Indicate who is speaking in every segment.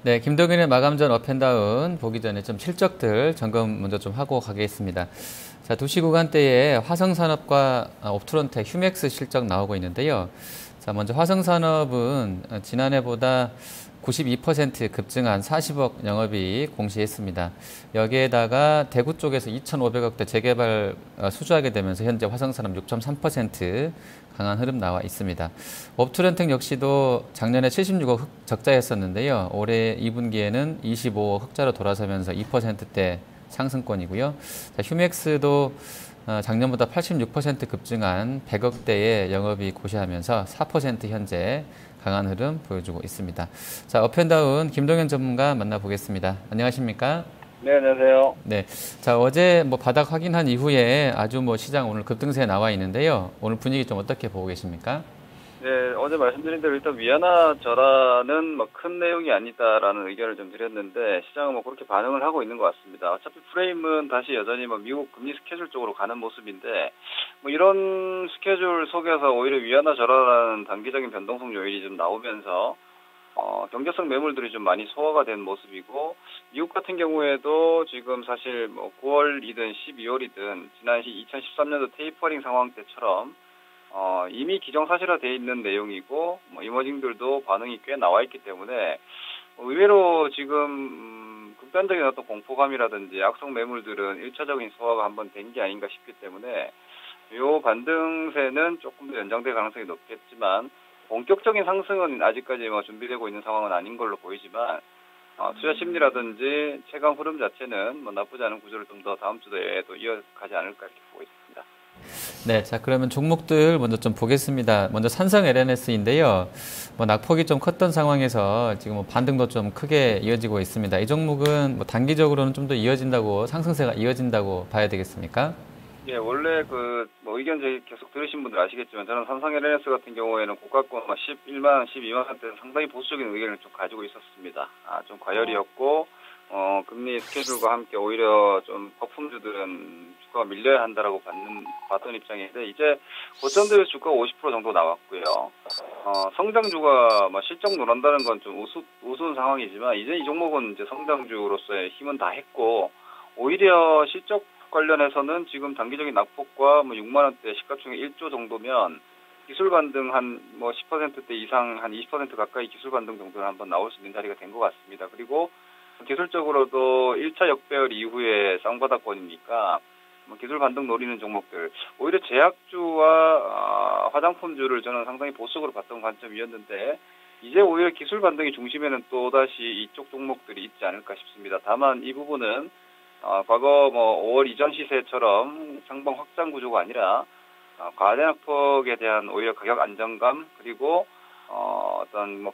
Speaker 1: 네, 김동윤의 마감 전 업앤다운 보기 전에 좀 실적들 점검 먼저 좀 하고 가겠습니다. 자, 2시 구간대에 화성산업과 옵트론텍, 휴맥스 실적 나오고 있는데요. 자, 먼저 화성산업은 지난해보다 92% 급증한 40억 영업이익 공시했습니다. 여기에다가 대구 쪽에서 2,500억대 재개발 수주하게 되면서 현재 화성산업 6.3% 강한 흐름 나와 있습니다. 옵트론텍 역시도 작년에 76억 적자였었는데요. 올해 2분기에는 25억 흑자로 돌아서면서 2%대 상승권이고요. 자, 휴맥스도 작년보다 86% 급증한 100억대의 영업이익 고시하면서 4% 현재 강한 흐름 보여주고 있습니다. 자, 업앤다운 김동현 전문가 만나보겠습니다. 안녕하십니까?
Speaker 2: 네, 안녕하세요.
Speaker 1: 네. 자, 어제 바닥 확인한 이후에 아주 시장 오늘 급등세에 나와 있는데요. 오늘 분위기 좀 어떻게 보고 계십니까?
Speaker 2: 네, 어제 말씀드린 대로 일단 위안화 절하는 큰 내용이 아니다라는 의견을 좀 드렸는데 시장은 그렇게 반응을 하고 있는 것 같습니다. 어차피 프레임은 다시 여전히 미국 금리 스케줄 쪽으로 가는 모습인데 이런 스케줄 속에서 오히려 위안화 절하라는 단기적인 변동성 요인이 좀 나오면서 경제성 매물들이 좀 많이 소화가 된 모습이고, 미국 같은 경우에도 지금 사실 9월이든 12월이든 지난 2013년도 테이퍼링 상황 때처럼 이미 기정사실화되어 있는 내용이고, 이머징들도 반응이 꽤 나와 있기 때문에 의외로 지금 극단적인 어떤 공포감이라든지 악성 매물들은 1차적인 소화가 한번 된 게 아닌가 싶기 때문에 요 반등세는 조금 더 연장될 가능성이 높겠지만, 본격적인 상승은 아직까지 준비되고 있는 상황은 아닌 걸로 보이지만, 투자 심리라든지 최강 흐름 자체는 나쁘지 않은 구조를 좀 더 다음 주에도 이어가지 않을까 이렇게 보고 있습니다.
Speaker 1: 네, 자, 그러면 종목들 먼저 좀 보겠습니다. 먼저 산성 LNS인데요. 낙폭이 좀 컸던 상황에서 지금 반등도 좀 크게 이어지고 있습니다. 이 종목은 단기적으로는 좀 더 이어진다고, 상승세가 이어진다고 봐야 되겠습니까?
Speaker 2: 예, 원래 의견 저희 계속 들으신 분들 아시겠지만, 저는 삼성 LNS 같은 경우에는 고가권 11만 원, 12만 원대는 상당히 보수적인 의견을 좀 가지고 있었습니다. 좀 과열이었고, 금리 스케줄과 함께 오히려 좀 거품주들은 주가가 밀려야 한다라고 봤던 입장인데, 이제 고점대로 주가가 50% 정도 나왔고요. 성장주가 실적 논한다는 건 좀 우스운 상황이지만, 이제 이 종목은 이제 성장주로서의 힘은 다 했고, 오히려 실적 관련해서는 지금 단기적인 낙폭과 6만 원대 시가총액 1조 정도면 기술 반등 한 10%대 이상, 한 20% 가까이 기술 반등 정도는 한번 나올 수 있는 자리가 된 것 같습니다. 그리고 기술적으로도 1차 역배열 이후에 쌍바닥권이니까 기술 반등 노리는 종목들, 오히려 제약주와 화장품주를 저는 상당히 보수적으로 봤던 관점이었는데, 이제 오히려 기술 반등의 중심에는 또다시 이쪽 종목들이 있지 않을까 싶습니다. 다만 이 부분은 과거 5월 이전 시세처럼 상방 확장 구조가 아니라 과대 낙폭에 대한 오히려 가격 안정감, 그리고 어떤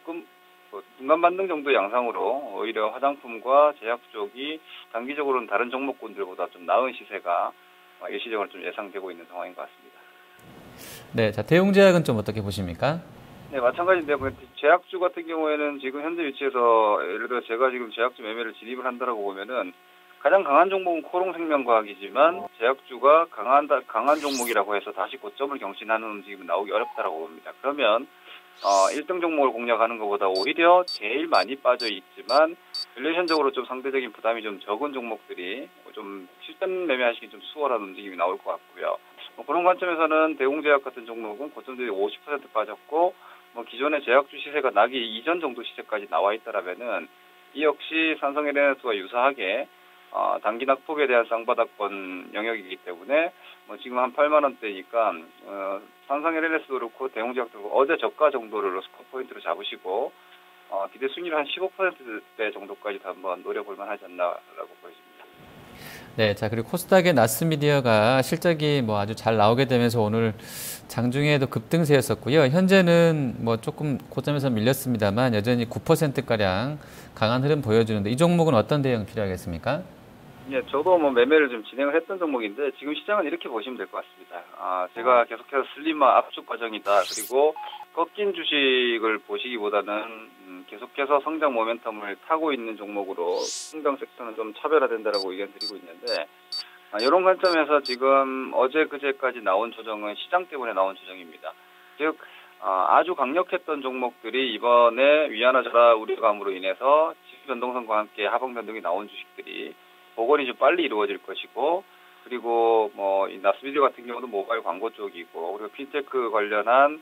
Speaker 2: 중간 반등 정도의 양상으로 오히려 화장품과 제약 쪽이 단기적으로는 다른 종목군들보다 좀 나은 시세가 일시적으로 좀 예상되고 있는 상황인 것 같습니다.
Speaker 1: 네, 자, 대웅제약은 좀 어떻게 보십니까?
Speaker 2: 네, 마찬가지인데요. 제약주 같은 경우에는 지금 현재 위치에서 예를 들어 제가 지금 제약주 매매를 진입을 한다라고 보면은 가장 강한 종목은 코롱생명과학이지만 제약주가 강한 종목이라고 해서 다시 고점을 경신하는 움직임이 나오기 어렵다라고 봅니다. 그러면 1등 종목을 공략하는 것보다 오히려 제일 많이 빠져 있지만 밸류에이션적으로 좀 상대적인 부담이 좀 적은 종목들이 좀 실전 매매하시기 좀 수월한 움직임이 나올 것 같고요. 그런 관점에서는 대웅제약 같은 종목은 고점 대비 50% 빠졌고, 기존의 제약주 시세가 나기 이전 정도 시세까지 나와 있다라면은 이 역시 삼성 LNS와 유사하게 단기 낙폭에 대한 쌍바닥권 영역이기 때문에 지금 한 8만 원대니까 삼성 LNS도 그렇고 대웅제약도 그렇고 어제 저가 정도를 스코어 포인트로 잡으시고 기대 순위를 한 15%대 정도까지 한번 노려볼 만하지 않나라고 보여집니다.
Speaker 1: 네, 자, 그리고 코스닥의 나스미디어가 실적이 아주 잘 나오게 되면서 오늘 장중에도 급등세였었고요. 현재는 조금 고점에서 밀렸습니다만 여전히 9%가량 강한 흐름 보여주는데, 이 종목은 어떤 대응 필요하겠습니까?
Speaker 2: 예, 저도 매매를 좀 진행을 했던 종목인데 지금 시장은 이렇게 보시면 될 것 같습니다. 제가 계속해서 슬림화 압축 과정이다. 그리고 꺾인 주식을 보시기보다는 계속해서 성장 모멘텀을 타고 있는 종목으로 성장 섹터는 좀 차별화된다라고 의견 드리고 있는데, 이런 관점에서 지금 어제 그제까지 나온 조정은 시장 때문에 나온 조정입니다. 즉 아주 강력했던 종목들이 이번에 위안화 절하 우려감으로 인해서 지수 변동성과 함께 하방 변동이 나온 주식들이 복원이 좀 빨리 이루어질 것이고, 그리고 이 나스비디오 같은 경우도 모바일 광고 쪽이고, 그리고 핀테크 관련한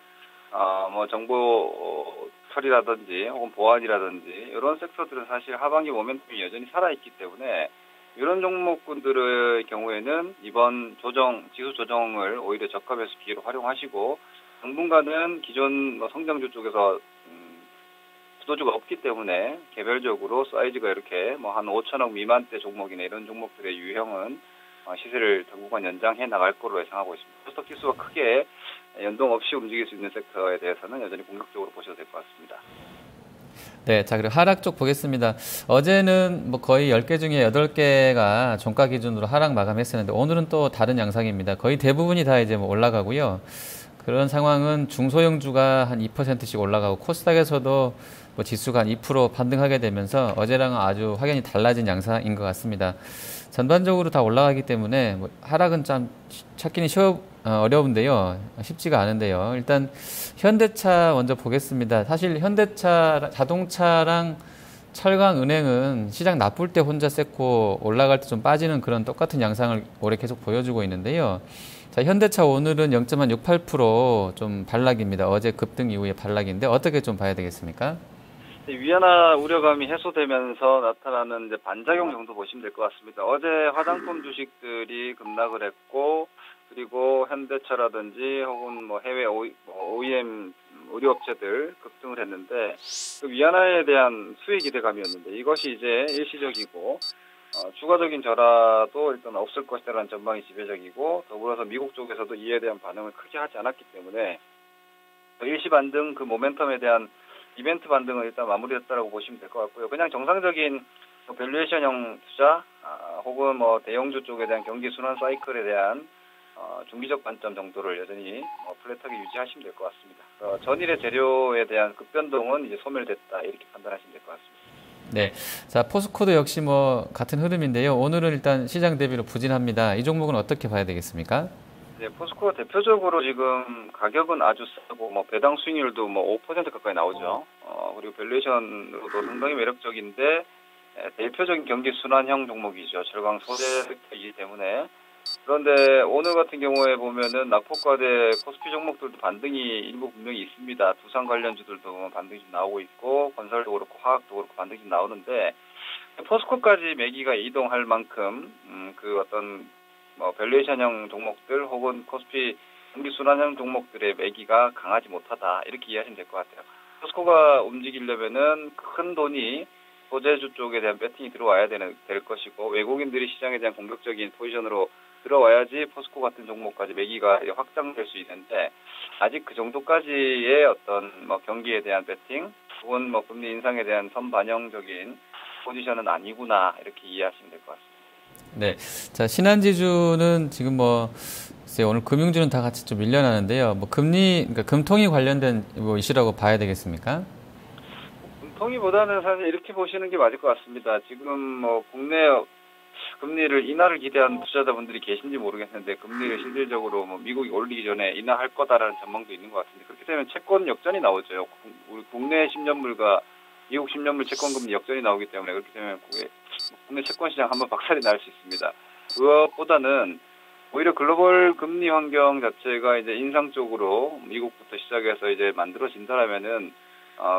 Speaker 2: 정보 처리라든지 혹은 보안이라든지 이런 섹터들은 사실 하반기 모멘텀이 여전히 살아있기 때문에 이런 종목군들의 경우에는 이번 지수 조정을 오히려 저가 매수 기회로 활용하시고, 당분간은 기존 성장주 쪽에서 주도주가 없기 때문에 개별적으로 사이즈가 이렇게 한 5천억 미만대 종목이나 이런 종목들의 유형은 시세를 당분간 연장해 나갈 거로 예상하고 있습니다. 코스닥 지수가 크게 연동 없이 움직일 수 있는 섹터에 대해서는 여전히 공격적으로 보셔도 될 것 같습니다.
Speaker 1: 네, 자, 그리고 하락 쪽 보겠습니다. 어제는 거의 10개 중에 8개가 종가 기준으로 하락 마감했었는데 오늘은 또 다른 양상입니다. 거의 대부분이 다 이제 올라가고요. 그런 상황은 중소형주가 한 2%씩 올라가고 코스닥에서도 지수가 한 2% 반등하게 되면서 어제랑은 아주 확연히 달라진 양상인 것 같습니다. 전반적으로 다 올라가기 때문에 하락은 참 찾기는 어려운데요. 쉽지가 않은데요. 일단 현대차 먼저 보겠습니다. 사실 현대차, 자동차랑 철강, 은행은 시장 나쁠 때 혼자 셌고 올라갈 때 좀 빠지는 그런 똑같은 양상을 올해 계속 보여주고 있는데요. 자, 현대차 오늘은 0.68% 좀 반락입니다. 어제 급등 이후에 반락인데 어떻게 좀 봐야 되겠습니까?
Speaker 2: 위안화 우려감이 해소되면서 나타나는 이제 반작용 정도 보시면 될 것 같습니다. 어제 화장품 주식들이 급락을 했고, 그리고 현대차라든지 혹은 해외 OEM 의료업체들 급등을 했는데, 그 위안화에 대한 수혜 기대감이었는데 이것이 이제 일시적이고, 추가적인 절하도 일단 없을 것이라는 전망이 지배적이고, 더불어서 미국 쪽에서도 이에 대한 반응을 크게 하지 않았기 때문에 일시 반등 그 모멘텀에 대한 이벤트 반등은 일단 마무리됐다고 보시면 될 것 같고요. 그냥 정상적인 밸류에이션형 투자 혹은 대형주 쪽에 대한 경기 순환 사이클에 대한 중기적 관점 정도를 여전히 플랫하게 유지하시면 될 것 같습니다. 전일의 재료에 대한 급변동은 이제 소멸됐다 이렇게 판단하시면 될 것 같습니다.
Speaker 1: 네, 자, 포스코도 역시 같은 흐름인데요. 오늘은 일단 시장 대비로 부진합니다. 이 종목은 어떻게 봐야 되겠습니까?
Speaker 2: 네, 포스코가 대표적으로 지금 가격은 아주 싸고 배당 수익률도 5% 가까이 나오죠. 그리고 밸류에이션으로도 상당히 매력적인데 대표적인 경기 순환형 종목이죠. 철강 소재 섹터이기 때문에. 그런데 오늘 같은 경우에 보면은 낙폭과대 코스피 종목들도 반등이 일부 분명히 있습니다. 두산 관련주들도 반등이 좀 나오고 있고, 건설도 그렇고 화학도 그렇고 반등이 좀 나오는데, 포스코까지 매기가 이동할 만큼 그 어떤 밸류에이션형 종목들 혹은 코스피 경기 순환형 종목들의 매기가 강하지 못하다 이렇게 이해하시면 될 것 같아요. 포스코가 움직이려면은 큰 돈이 소재주 쪽에 대한 배팅이 들어와야 될 것이고, 외국인들이 시장에 대한 공격적인 포지션으로 들어와야지 포스코 같은 종목까지 매기가 확장될 수 있는데, 아직 그 정도까지의 어떤 경기에 대한 배팅 혹은 금리 인상에 대한 선반영적인 포지션은 아니구나 이렇게 이해하시면 될 것 같습니다.
Speaker 1: 네, 자, 신한지주는 지금 글쎄요, 오늘 금융주는 다 같이 좀 밀려나는데요. 그러니까 금통위 관련된 이슈라고 봐야 되겠습니까?
Speaker 2: 금통위보다는 사실 이렇게 보시는 게 맞을 것 같습니다. 지금 국내 금리를 인하를 기대하는 투자자분들이 계신지 모르겠는데, 금리를 실질적으로 미국이 올리기 전에 인하할 거다라는 전망도 있는 것 같은데, 그렇게 되면 채권 역전이 나오죠. 우리 국내 10년물과 미국 10년물 채권 금리 역전이 나오기 때문에, 그렇게 되면 국내 채권 시장 한번 박살이 날 수 있습니다. 그것보다는 오히려 글로벌 금리 환경 자체가 이제 인상 쪽으로 미국부터 시작해서 이제 만들어진다라면은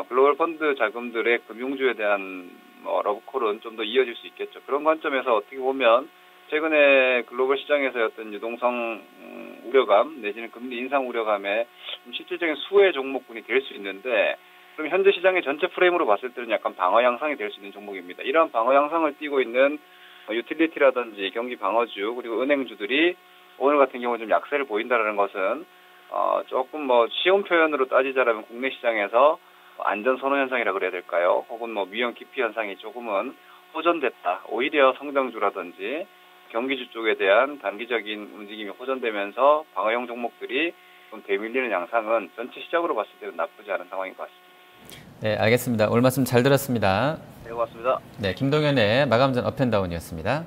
Speaker 2: 글로벌 펀드 자금들의 금융주에 대한 러브콜은 좀 더 이어질 수 있겠죠. 그런 관점에서 어떻게 보면 최근에 글로벌 시장에서의 어떤 유동성 우려감 내지는 금리 인상 우려감에 좀 실질적인 수혜 종목군이 될 수 있는데, 그럼 현재 시장의 전체 프레임으로 봤을 때는 약간 방어 양상이 될 수 있는 종목입니다. 이러한 방어 양상을 띠고 있는 유틸리티라든지 경기 방어주 그리고 은행주들이 오늘 같은 경우 좀 약세를 보인다는 것은 조금 쉬운 표현으로 따지자라면 국내 시장에서 안전 선호 현상이라 그래야 될까요? 혹은 위험 기피 현상이 조금은 호전됐다. 오히려 성장주라든지 경기주 쪽에 대한 단기적인 움직임이 호전되면서 방어형 종목들이 좀 되밀리는 양상은 전체 시장으로 봤을 때는 나쁘지 않은 상황인 것 같습니다.
Speaker 1: 네, 알겠습니다. 오늘 말씀 잘 들었습니다.
Speaker 2: 네, 고맙습니다.
Speaker 1: 네, 김동현의 마감전 업앤다운이었습니다.